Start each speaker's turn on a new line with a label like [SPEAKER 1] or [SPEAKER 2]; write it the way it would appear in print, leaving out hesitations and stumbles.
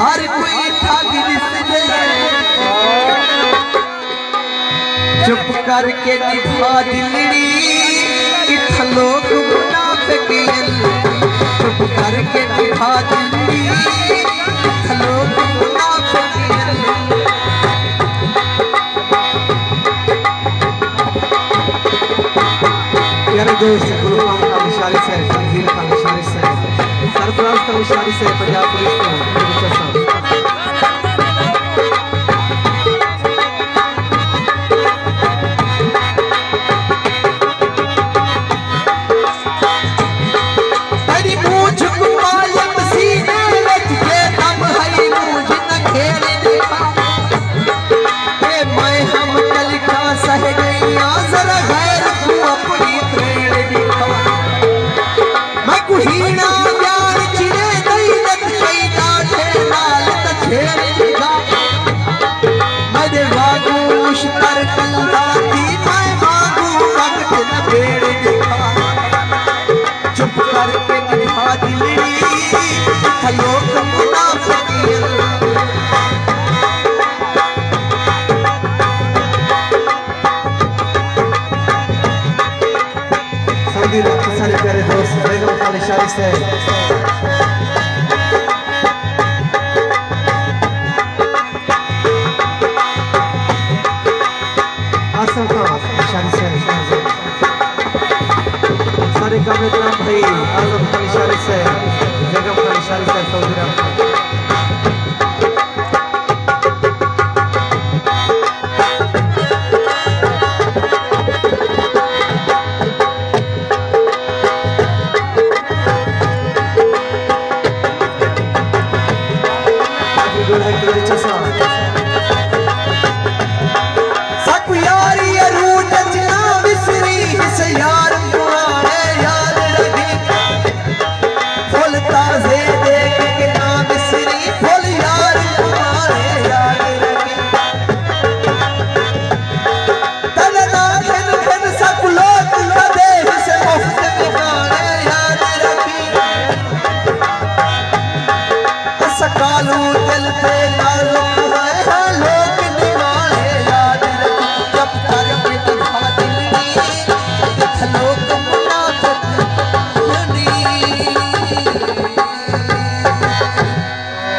[SPEAKER 1] हर कोई ठग दिसदे चुप करके निभा दिलड़ी इत्थ लोग मुनाफिक चुप करके निभा दिलड़ी इत्थ लोग मुनाफिक प्यारे दोस्त गुरुग्राम का विशाली से तंजील का विशाली से सरफराज का विशाली से पंजाब पुलिस को चुप करके निभा दिलड़ी लोग मुनाफिक सारे प्यारे दोस्त बेगम खाली शारी से आसम का शारी से सारे कामेतराम भाई आजम खाली शारी से बेगम खाली शारी से सऊदी अरब